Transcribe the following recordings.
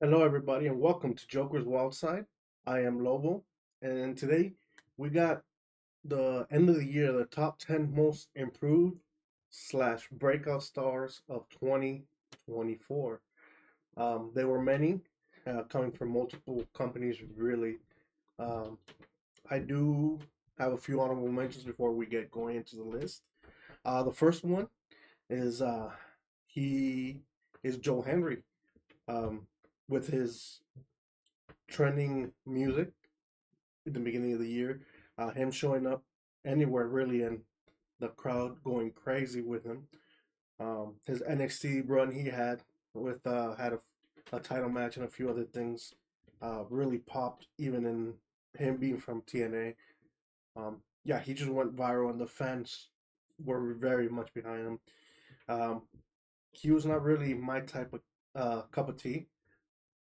Hello, everybody, and welcome to Joker's Wild Side. I am Lobo, and today we got the end of the year, the top 10 most improved slash breakout stars of 2024. There were many coming from multiple companies, really. Um, I do have a few honorable mentions before we get going into the list. The first one is he is Joe Henry um, with his trending music at the beginning of the year. Him showing up anywhere really, and the crowd going crazy with him. His NXT run he had with a title match and a few other things really popped, even in him being from TNA. Yeah, he just went viral, and the fans were very much behind him. Um, he was not really my type of cup of tea,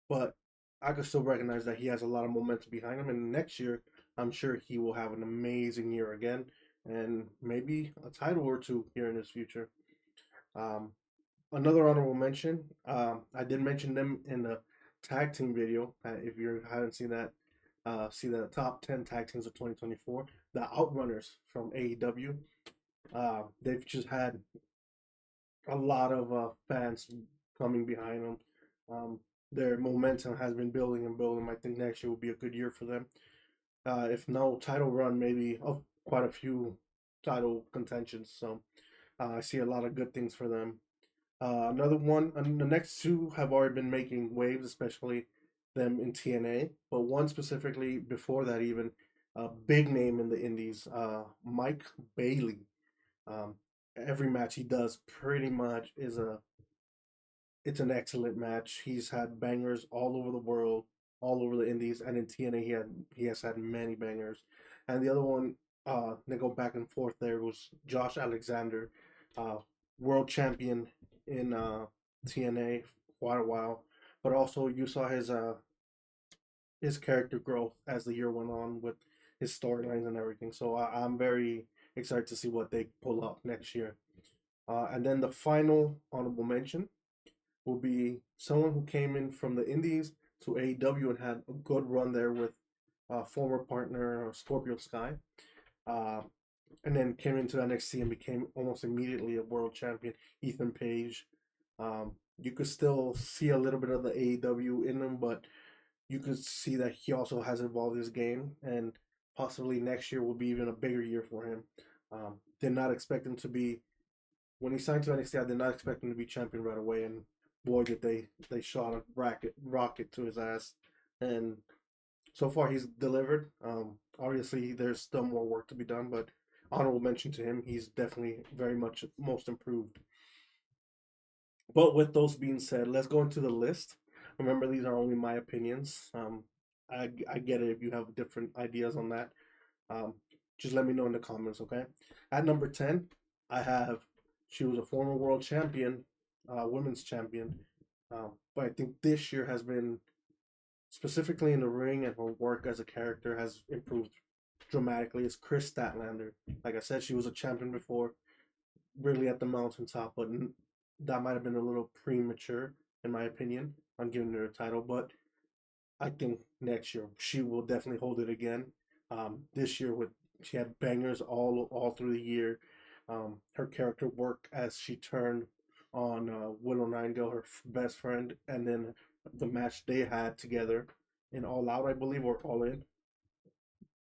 but I could still recognize that he has a lot of momentum behind him. And next year, I'm sure he will have an amazing year again, and maybe a title or two here in his future. Um, Another honorable mention, I did mention them in the tag team video. If you haven't seen that, see the top 10 tag teams of 2024. The Outrunners from AEW. They've just had a lot of fans coming behind them. Um, their momentum has been building and building. I think next year will be a good year for them. If no title run, maybe of quite a few title contentions. So I see a lot of good things for them. Another one, and the next two have already been making waves, especially them in TNA. But one specifically before that, even a big name in the Indies, Mike Bailey. Um, every match he does pretty much is a it's an excellent match. He's had bangers all over the world, all over the Indies, and in TNA he has had many bangers. And the other one, they go back and forth. There was Josh Alexander, uh, world champion in TNA for quite a while, but also you saw his character growth as the year went on with his storylines and everything. So I'm very excited to see what they pull up next year. And then the final honorable mention will be someone who came in from the Indies to AEW and had a good run there with former partner Scorpio Sky, uh, and then came into NXT and became almost immediately a world champion. Ethan Page. You could still see a little bit of the AEW in him, but you could see that he also has evolved his game, and possibly next year will be even a bigger year for him. Did not expect him to be when he signed to NXT. I did not expect him to be champion right away, and boy, did they shot a rocket to his ass. And so far, he's delivered. Obviously, there's still more work to be done, but honorable mention to him. He's definitely very much most improved. But with those being said, let's go into the list. Remember, these are only my opinions. I get it if you have different ideas on that. Um, just let me know in the comments, okay? At number 10, I have she was a former world champion, women's champion. But I think this year has been specifically in the ring, and her work as a character has improved dramatically. Is Chris Statlander. Like I said, she was a champion before, really at the mountaintop, but that might have been a little premature, in my opinion, on giving her a title. But I think next year she will definitely hold it again. This year with she had bangers all through the year. Her character work as she turned on Willow Nightingale, her best friend, and then the match they had together in All Out, I believe, or All In,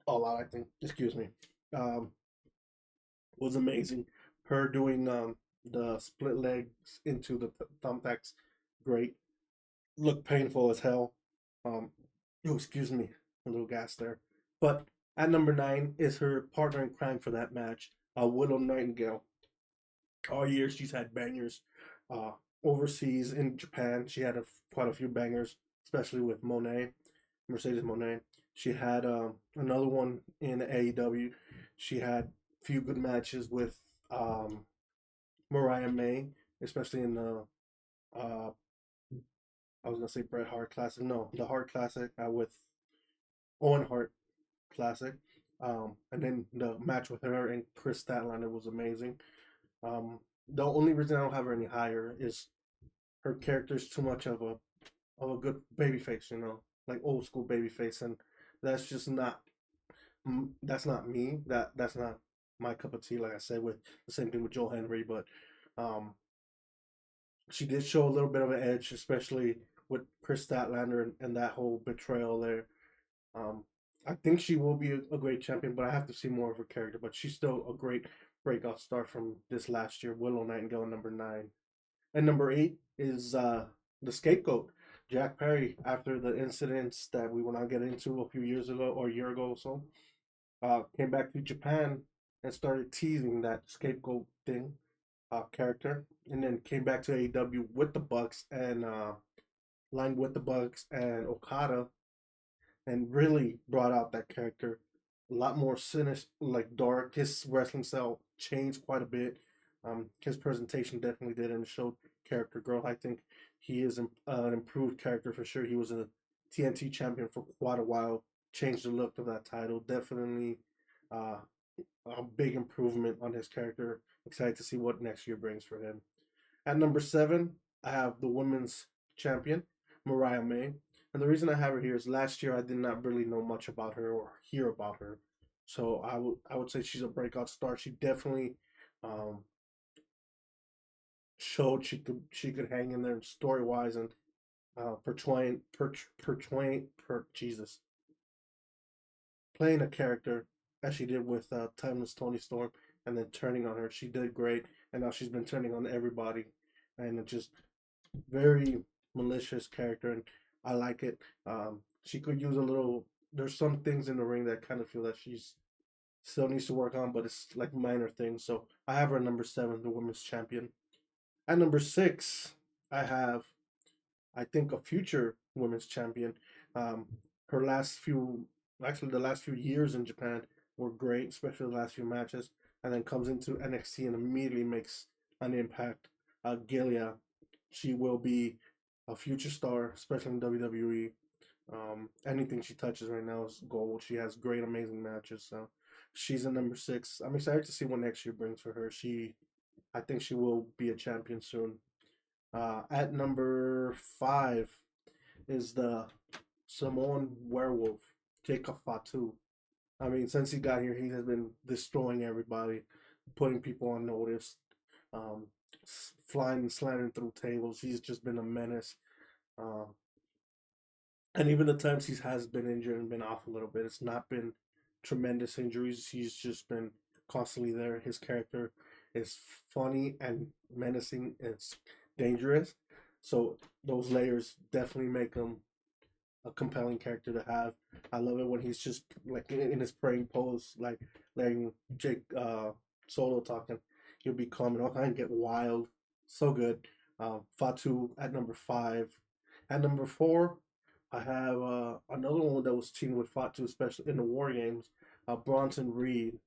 All Out, I think. Excuse me. Um, was amazing. Her doing the split legs into the thumbtacks, great. Looked painful as hell. Um, oh, excuse me, a little gas there. But at number 9 is her partner in crime for that match, Willow Nightingale. All year she's had bangers. Uh, Overseas in Japan, she had quite a few bangers, especially with Monet, Mercedes Monet. She had another one in AEW. She had a few good matches with um, Mariah May, especially in the uh, I was gonna say Bret Hart Classic. No, the Hart Classic with Owen Hart Classic. And then the match with her and Chris Statlander was amazing. The only reason I don't have her any higher is her character is too much of a of a good baby face, like old school baby face, and that's just not that's not me. That's not my cup of tea. Like I said, with the same thing with Joel Henry, but um, she did show a little bit of an edge, especially with Chris Statlander and that whole betrayal there. Um, I think she will be a great champion, but I have to see more of her character. But she's still a great breakout star from this last year. Willow Nightingale, number 9, and number 8 is the scapegoat, Jack Perry. After the incidents that we will not get into a few years ago or a year ago or so, came back to Japan and started teasing that scapegoat thing character, and then came back to AEW with the Bucks and lined with the Bucks and Okada, and really brought out that character. A lot more sinister, like dark. His wrestling style changed quite a bit. His presentation definitely did, and it showed character growth. I think he is an improved character for sure. He was a TNT champion for quite a while. Changed the look of that title. Definitely uh, a big improvement on his character. Excited to see what next year brings for him. At number 7, I have the women's champion, Mariah May. And the reason I have her here is last year I did not really know much about her or hear about her. So I would say she's a breakout star. She definitely um, showed she could hang in there story wise and per Jesus playing a character as she did with Timeless Tony Storm, and then turning on her. She did great, and now she's been turning on everybody, and it just very malicious character, and I like it. She could use a little. There's some things in the ring that kind of feel that she's still needs to work on, but it's like minor things. So I have her at number 7, the women's champion. At number 6, I have I think a future women's champion. Um, her last few, actually the last few years in Japan were great, especially the last few matches, and then comes into NXT and immediately makes an impact. Gilia, she will be a future star, especially in WWE. Anything she touches right now is gold. She has great, amazing matches. So she's a number 6. I'm excited to see what next year brings for her. I think she will be a champion soon. At number 5 is the Samoan werewolf, Jacob Fatu. I mean, since he got here, he has been destroying everybody, putting people on notice, um, flying and slamming through tables. He's just been a menace. Uh, and even the times he has been injured and been off a little bit, it's not been tremendous injuries. He's just been constantly there. His character is funny and menacing. It's dangerous. So those layers definitely make him a compelling character to have. I love it when he's just like in his praying pose, like letting Jake Solo talking. He'll be calm and all kind of get wild. So good. Fatu at number 5. At number 4, I have another one that was teamed with Fatu, especially in the War Games. Bronson Reed.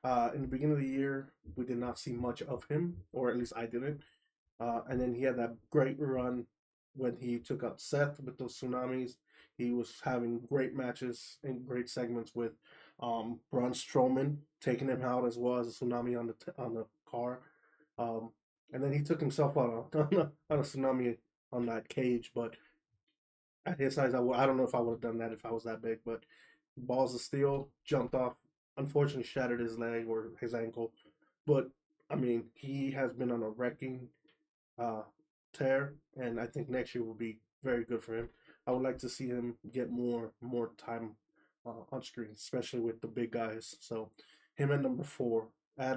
In the beginning of the year, we did not see much of him, or at least I didn't. And then he had that great run when he took out Seth with those tsunamis. He was having great matches and great segments with Braun Strowman taking him out as well as a tsunami on the car. Um, and then he took himself out on a tsunami on that cage. But at his size, I don't know if I would have done that if I was that big. But balls of steel jumped off. Unfortunately, shattered his leg or his ankle. But I mean, he has been on a wrecking uh, tear, and I think next year will be very good for him. I would like to see him get more time on screen, especially with the big guys. So him at number 4. At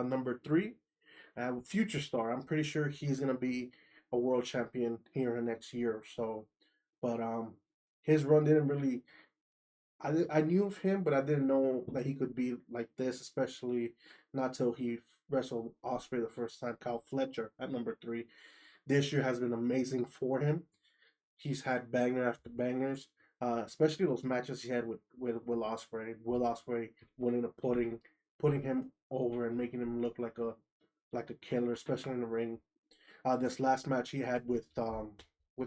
number 3, I have a future star. I'm pretty sure he's gonna be a world champion here in the next year or so. But his run didn't really. I knew of him, but I didn't know that he could be like this, especially not till he wrestled Osprey the first time. Kyle Fletcher at number 3. This year has been amazing for him. He's had banger after bangers, especially those matches he had with Will Ospreay. Will Ospreay winning up putting him over and making him look like a killer, especially in the ring. This last match he had with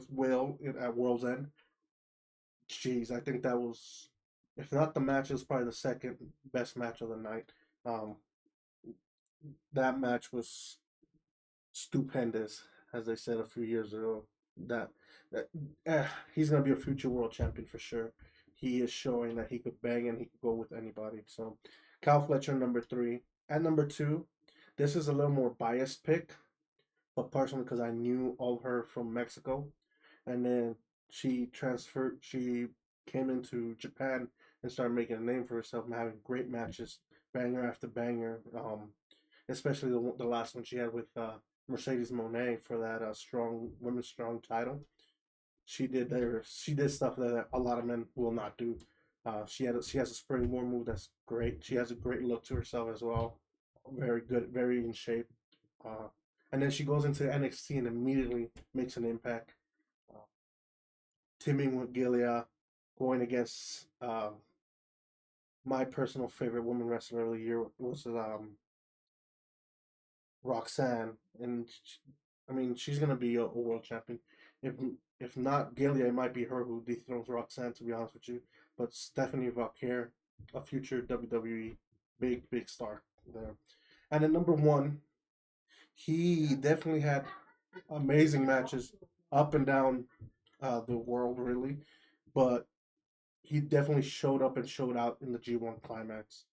Will at World's End. Jeez, I think that was, if not the match, it was probably the second best match of the night. Um, that match was stupendous, as they said a few years ago. That, that he's gonna be a future world champion for sure. He is showing that he could bang and he could go with anybody. So, Cal Fletcher number three. At number two, this is a little more biased pick, but partially because I knew of her from Mexico, and then she transferred. She came into Japan and started making a name for herself and having great matches, banger after banger. Especially the last one she had with Mercedes Monet for that strong women's strong title. She did stuff that a lot of men will not do. She has a springboard move that's great. She has a great look to herself as well. Very good, very in shape. Uh, and then she goes into NXT and immediately makes an impact. Uh, Teaming with Gilia, going against my personal favorite woman wrestler of the year was Roxanne, and I mean she's gonna be a world champion. If if not Gilia, it might be her who dethrones Roxanne. To be honest with you, but Stephanie Valkyr, a future WWE big star there. And at number one, he definitely had amazing matches up and down the world, really, but he definitely showed up and showed out in the G1 climax.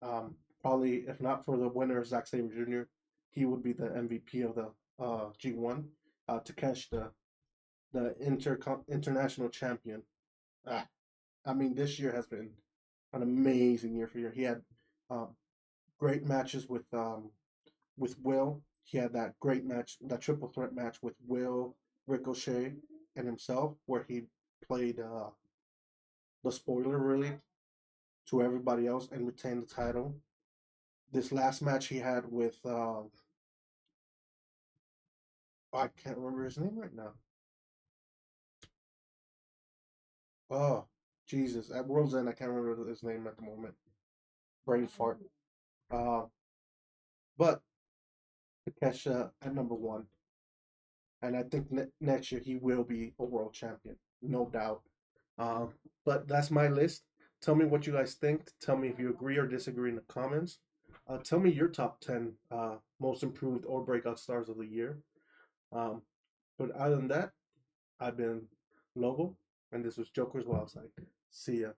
Probably, if not for the winner, Zack Sabre Jr., he would be the MVP of the G1 to catch the international champion. Uh, I mean, this year has been an amazing year for you. He had um, great matches with Will. He had that great match, that triple threat match with Will, Ricochet, and himself, where he played the spoiler really to everybody else and retained the title. This last match he had with I can't remember his name right now. Oh, Jesus! At World's End, I can't remember his name at the moment. Brain fart. Uh, but Takesha at number one, and I think next year he will be a world champion, no doubt. Um, but that's my list. Tell me what you guys think. Tell me if you agree or disagree in the comments. Tell me your top 10 most improved or breakout stars of the year. Um, but other than that, I've been Lobo, and this was Joker's Wild Side. See ya.